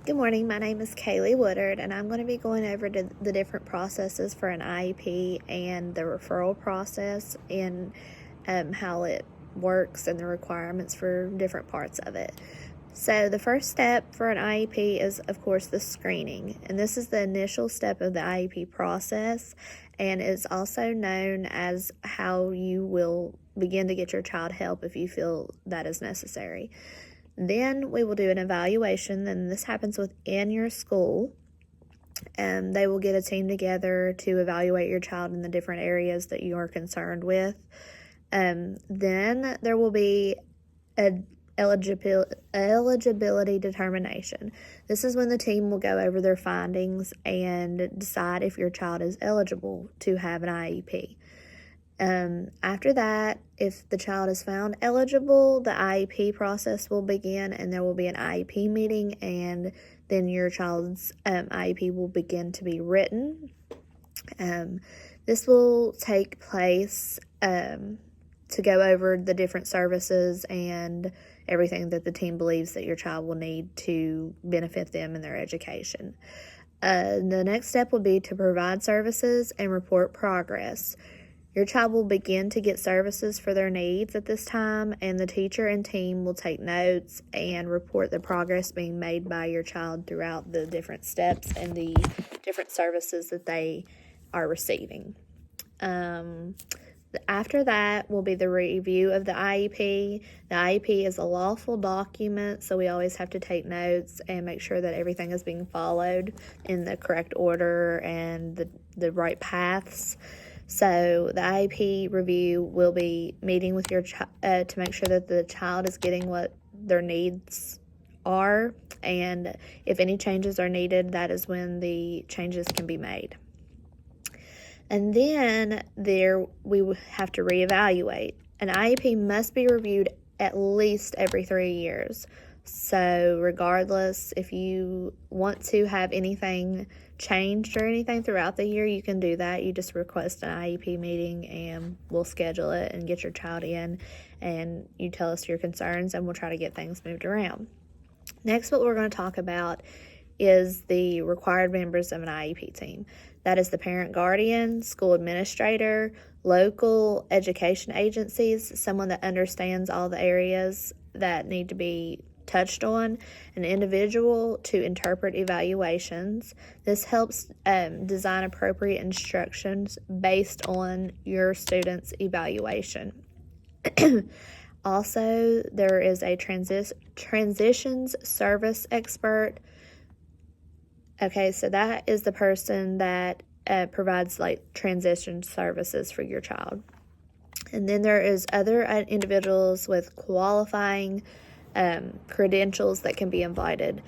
Good morning, my name is Kaylee Woodard, and I'm going to be going over the different processes for an IEP and the referral process and how it works and the requirements for different parts of it. So the first step for an IEP is, of course, the screening, and this is the initial step of the IEP process, and it's also known as how you will begin to get your child help if you feel that is necessary. Then we will do an evaluation, and this happens within your school. They will get a team together to evaluate your child in the different areas that you are concerned with. Then there will be an eligibility determination. This is when the team will go over their findings and decide if your child is eligible to have an IEP. After that, if the child is found eligible, the IEP process will begin, and there will be an IEP meeting, and then your child's IEP will begin to be written. This will take place to go over the different services and everything that the team believes that your child will need to benefit them in their education. The next step will be to provide services and report progress. Your child will begin to get services for their needs at this time, and the teacher and team will take notes and report the progress being made by your child throughout the different steps and the different services that they are receiving. After that will be the review of the IEP. The IEP is a lawful document, so we always have to take notes and make sure that everything is being followed in the correct order and the right paths. So the IEP review will be meeting with your child to make sure that the child is getting what their needs are, and if any changes are needed, that is when the changes can be made. And then we have to reevaluate. An IEP must be reviewed at least every 3 years. So regardless, if you want to have anything changed or anything throughout the year, you can do that. You just request an IEP meeting and we'll schedule it and get your child in, and you tell us your concerns and we'll try to get things moved around. Next, what we're going to talk about is the required members of an IEP team. That is the parent guardian, school administrator, local education agencies, someone that understands all the areas that need to be touched on, an individual to interpret evaluations. This helps design appropriate instructions based on your student's evaluation. Also, there is a transitions service expert. Okay, so that is the person that provides like transition services for your child. And then there is other individuals with qualifying credentials that can be invited.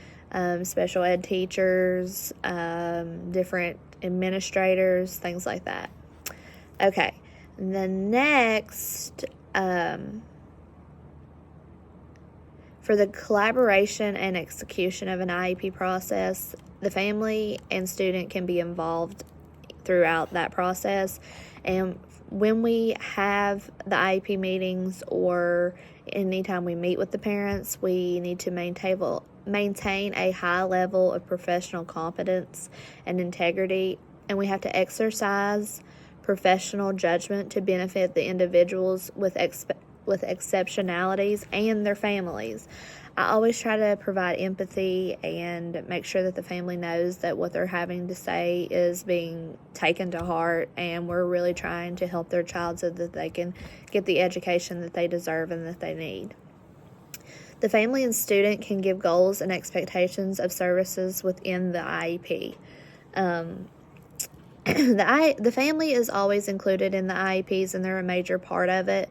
Special ed teachers, different administrators, things like that. Okay, and then next, for the collaboration and execution of an IEP process, the family and student can be involved throughout that process. And when we have the IEP meetings or anytime we meet with the parents, we need to maintain a high level of professional competence and integrity, and we have to exercise professional judgment to benefit the individuals with exceptionalities and their families. I always try to provide empathy and make sure that the family knows that what they're having to say is being taken to heart, and we're really trying to help their child so that they can get the education that they deserve and that they need. The family and student can give goals and expectations of services within the IEP. The family is always included in the IEPs, and they're a major part of it.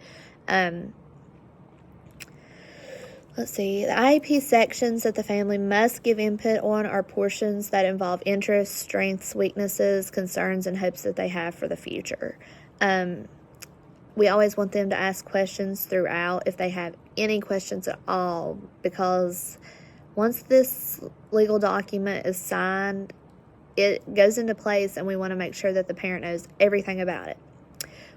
Let's see, the IEP sections that the family must give input on are portions that involve interests, strengths, weaknesses, concerns, and hopes that they have for the future. We always want them to ask questions throughout if they have any questions at all, because once this legal document is signed, it goes into place, and we want to make sure that the parent knows everything about it.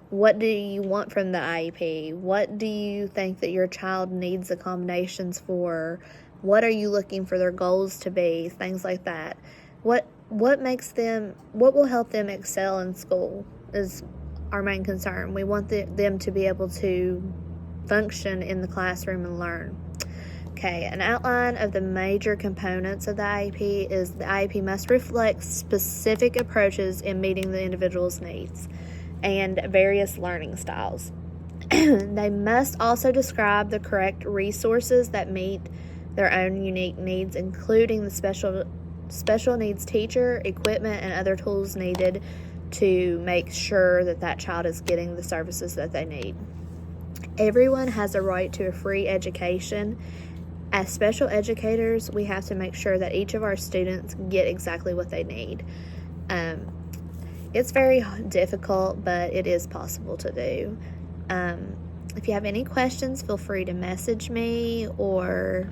What do you want from the IEP? What do you think that your child needs accommodations for? What are you looking for their goals to be? Things like that. What will help them excel in school is our main concern. We want them to be able to function in the classroom and learn. Okay, an outline of the major components of the IEP is the IEP must reflect specific approaches in meeting the individual's needs and various learning styles. They must also describe the correct resources that meet their own unique needs, including the special needs teacher, equipment, and other tools needed to make sure that child is getting the services that they need. Everyone has a right to a free education. As special educators, we have to make sure that each of our students get exactly what they need. It's very difficult, but it is possible to do. If you have any questions, feel free to message me or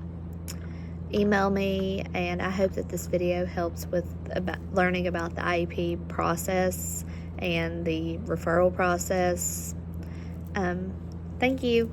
email me, and I hope that this video helps with learning about the IEP process and the referral process. Thank you.